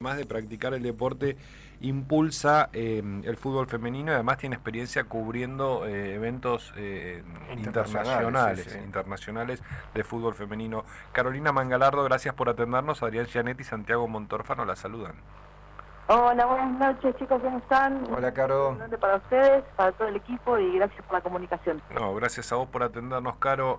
Además de practicar el deporte, impulsa el fútbol femenino y además tiene experiencia cubriendo eventos Internacionales, sí, sí. internacionales de fútbol femenino. Carolina Mangalardo, gracias por atendernos. Adrián Gianetti y Santiago Montórfano la saludan. Hola, buenas noches chicos, ¿cómo están? Un Hola, saludo Caro. grande para ustedes, para todo el equipo y gracias por la comunicación. No, gracias a vos por atendernos, Caro.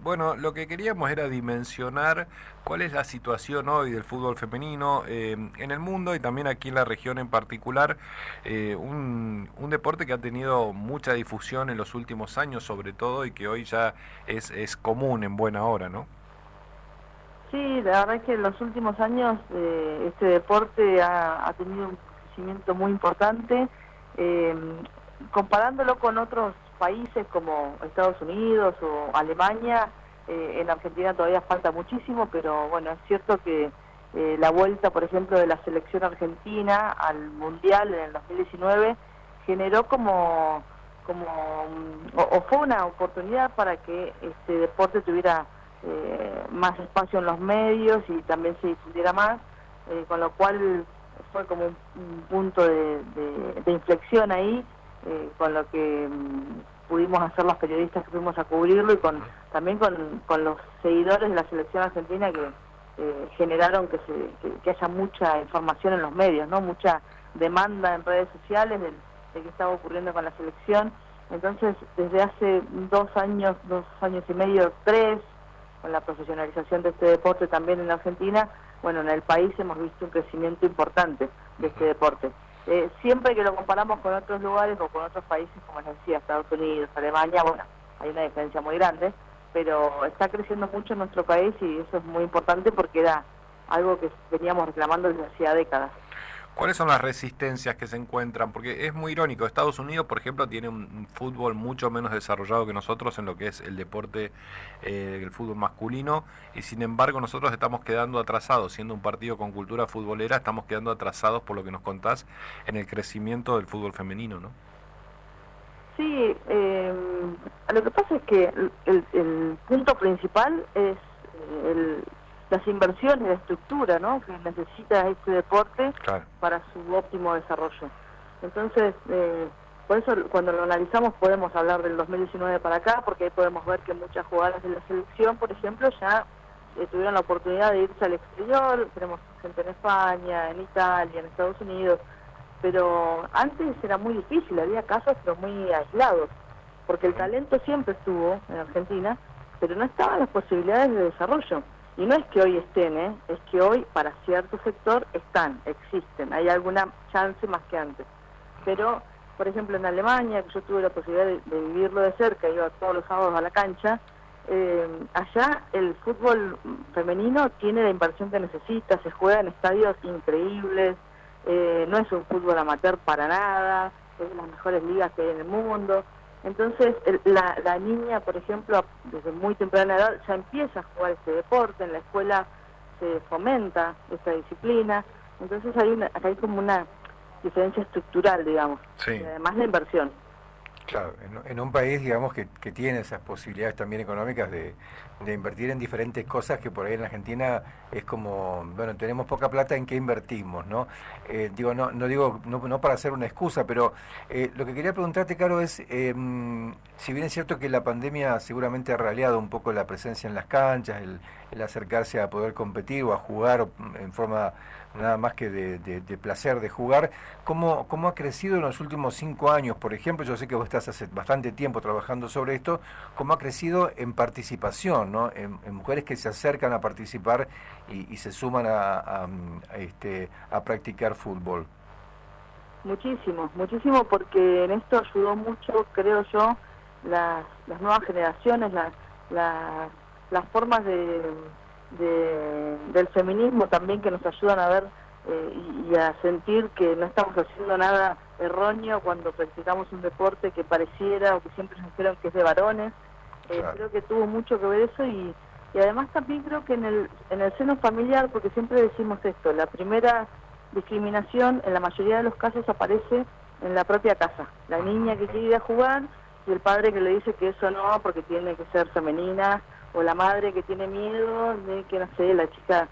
Bueno, lo que queríamos era dimensionar cuál es la situación hoy del fútbol femenino en el mundo y también aquí en la región en particular. Un deporte que ha tenido mucha difusión en los últimos años, sobre todo, y que hoy ya es común en buena hora, ¿no? Sí, la verdad es que en los últimos años este deporte ha tenido un crecimiento muy importante, eh, comparándolo con otros países como Estados Unidos o Alemania. En Argentina todavía falta muchísimo, pero bueno, es cierto que la vuelta, por ejemplo, de la selección argentina al Mundial en el 2019 generó o fue una oportunidad para que este deporte tuviera más espacio en los medios y también se difundiera más, con lo cual fue como un punto de inflexión ahí, con lo que pudimos hacer los periodistas que fuimos a cubrirlo y también con los seguidores de la selección argentina que generaron que haya mucha información en los medios, ¿no? Mucha demanda en redes sociales de qué estaba ocurriendo con la selección. Entonces, desde hace 2 años y medio, 3, con la profesionalización de este deporte también en Argentina, bueno, en el país hemos visto un crecimiento importante de este deporte. Siempre que lo comparamos con otros lugares o con otros países, como les decía, Estados Unidos, Alemania, bueno, hay una diferencia muy grande, pero está creciendo mucho en nuestro país y eso es muy importante porque era algo que veníamos reclamando desde hacía décadas. ¿Cuáles son las resistencias que se encuentran? Porque es muy irónico, Estados Unidos, por ejemplo, tiene un fútbol mucho menos desarrollado que nosotros en lo que es el deporte, el fútbol masculino, y sin embargo nosotros estamos quedando atrasados, siendo un partido con cultura futbolera, estamos quedando atrasados por lo que nos contás en el crecimiento del fútbol femenino, ¿no? Sí, lo que pasa es que el punto principal es las inversiones, la estructura, ¿no?, que necesita este deporte Claro. para su óptimo desarrollo. Entonces, por eso cuando lo analizamos podemos hablar del 2019 para acá, porque ahí podemos ver que muchas jugadoras de la selección, por ejemplo, ya tuvieron la oportunidad de irse al exterior. Tenemos gente en España, en Italia, en Estados Unidos, pero antes era muy difícil, había casos pero muy aislados, porque el talento siempre estuvo en Argentina, pero no estaban las posibilidades de desarrollo. Y no es que hoy estén, es que hoy para cierto sector existen, hay alguna chance más que antes. Pero, por ejemplo, en Alemania, que yo tuve la posibilidad de vivirlo de cerca, iba todos los sábados a la cancha, allá el fútbol femenino tiene la inversión que necesita, se juega en estadios increíbles, no es un fútbol amateur para nada, es de las mejores ligas que hay en el mundo. Entonces, la niña, por ejemplo, desde muy temprana edad ya empieza a jugar este deporte, en la escuela se fomenta esta disciplina, entonces hay como una diferencia estructural, digamos, Sí. y además la inversión. Claro, en un país, digamos, que tiene esas posibilidades también económicas de invertir en diferentes cosas que por ahí en la Argentina es como, bueno, tenemos poca plata, ¿en qué invertimos, no? Digo, no para hacer una excusa, pero lo que quería preguntarte, Caro, es, si bien es cierto que la pandemia seguramente ha raleado un poco la presencia en las canchas, el acercarse a poder competir o a jugar en forma nada más que de placer de jugar, ¿cómo ha crecido en los últimos 5 años, por ejemplo? Yo sé que vos estás hace bastante tiempo trabajando sobre esto, ¿cómo ha crecido en participación, ¿no? En mujeres que se acercan a participar y se suman a practicar fútbol? Muchísimo, muchísimo, porque en esto ayudó mucho, creo yo, las nuevas generaciones, las formas del feminismo también, que nos ayudan a ver y a sentir que no estamos haciendo nada erróneo cuando practicamos un deporte que pareciera o que siempre nos dijeron que es de varones. Claro. Creo que tuvo mucho que ver eso y además también creo que en el seno familiar, porque siempre decimos esto, la primera discriminación en la mayoría de los casos aparece en la propia casa. La niña que quiere ir a jugar y el padre que le dice que eso no, porque tiene que ser femenina, o la madre que tiene miedo de que, no sé, la chica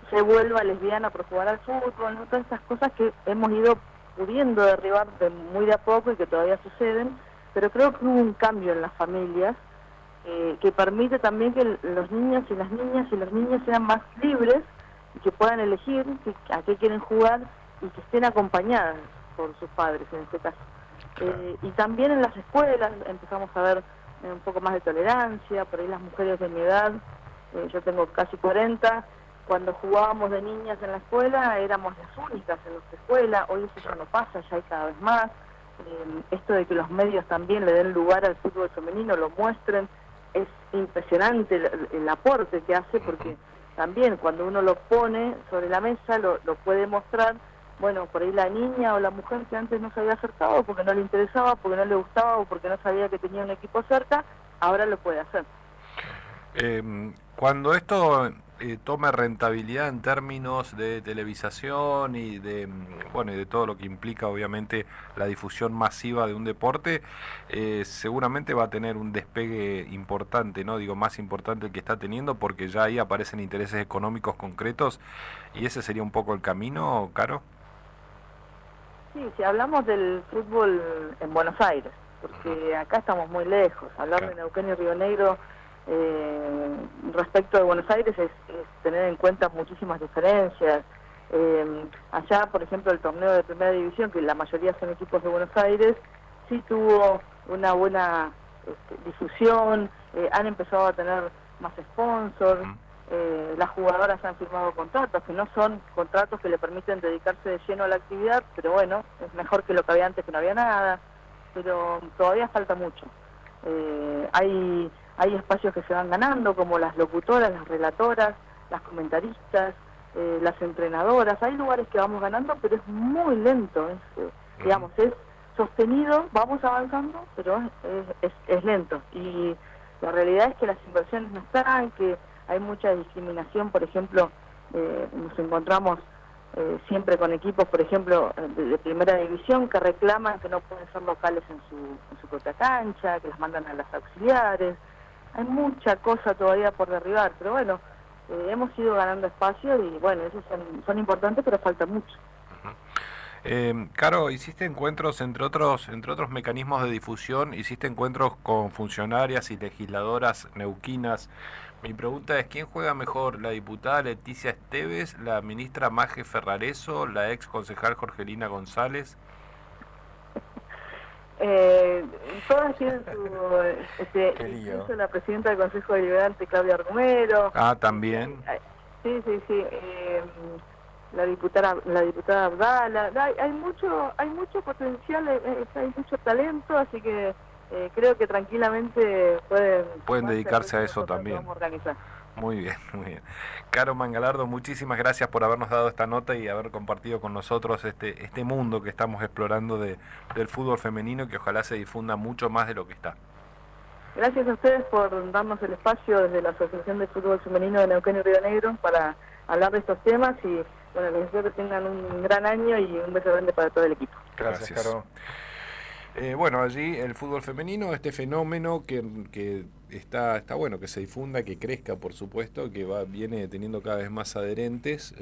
se vuelva lesbiana por jugar al fútbol, ¿no? Todas esas cosas que hemos ido pudiendo derribar muy de a poco y que todavía suceden, pero creo que hubo un cambio en las familias que permite también que los niños y las niñas y los niños sean más libres y que puedan elegir a qué quieren jugar y que estén acompañadas por sus padres en este caso. Y también en las escuelas empezamos a ver un poco más de tolerancia, por ahí las mujeres de mi edad, yo tengo casi 40, cuando jugábamos de niñas en la escuela éramos las únicas en nuestra escuela, hoy eso ya no pasa, ya hay cada vez más. Esto de que los medios también le den lugar al fútbol femenino, lo muestren, es impresionante el aporte que hace, porque también cuando uno lo pone sobre la mesa lo puede mostrar. Bueno, por ahí la niña o la mujer que antes no se había acercado porque no le interesaba, porque no le gustaba o porque no sabía que tenía un equipo cerca, ahora lo puede hacer. Cuando esto tome rentabilidad en términos de televisación y de bueno, y de todo lo que implica obviamente la difusión masiva de un deporte, seguramente va a tener un despegue importante, ¿no? Digo, más importante el que está teniendo, porque ya ahí aparecen intereses económicos concretos, y ese sería un poco el camino, Caro. Sí, si hablamos del fútbol en Buenos Aires, porque acá estamos muy lejos, hablar de Neuquén y Río Negro respecto de Buenos Aires es tener en cuenta muchísimas diferencias. Allá, por ejemplo, el torneo de primera división, que la mayoría son equipos de Buenos Aires, sí tuvo una buena difusión, han empezado a tener más sponsors, las jugadoras han firmado contratos, que no son contratos que le permiten dedicarse de lleno a la actividad, pero bueno, es mejor que lo que había antes, que no había nada, pero todavía falta mucho. Hay espacios que se van ganando, como las locutoras, las relatoras, las comentaristas, las entrenadoras. Hay lugares que vamos ganando, pero es muy lento. Digamos, es sostenido, vamos avanzando, pero es lento. Y la realidad es que las inversiones no están, que hay mucha discriminación. Por ejemplo, nos encontramos siempre con equipos, por ejemplo, de primera división, que reclaman que no pueden ser locales en su propia cancha, que las mandan a las auxiliares. Hay mucha cosa todavía por derribar, pero bueno, hemos ido ganando espacio y bueno, esos son importantes, pero falta mucho. Caro, hiciste encuentros, entre otros mecanismos de difusión, hiciste encuentros con funcionarias y legisladoras neuquinas. Mi pregunta es, ¿quién juega mejor, la diputada Leticia Esteves, la ministra Maje Ferrareso, la ex concejal Jorgelina González? Todas tienen incluso la presidenta del Consejo Deliberante, Claudia Romero. Ah, también. Sí. La diputada Abdala. Hay mucho potencial, hay mucho talento, así que creo que tranquilamente pueden dedicarse a eso también. Muy bien, muy bien. Caro Mangalardo, muchísimas gracias por habernos dado esta nota y haber compartido con nosotros este mundo que estamos explorando del fútbol femenino, que ojalá se difunda mucho más de lo que está. Gracias a ustedes por darnos el espacio desde la Asociación de Fútbol Femenino de Neuquén y Río Negro para hablar de estos temas y bueno, les deseo que tengan un gran año y un beso grande para todo el equipo. Gracias. Caro. Bueno, allí el fútbol femenino, este fenómeno que está bueno que se difunda, que crezca, por supuesto, que viene teniendo cada vez más adherentes.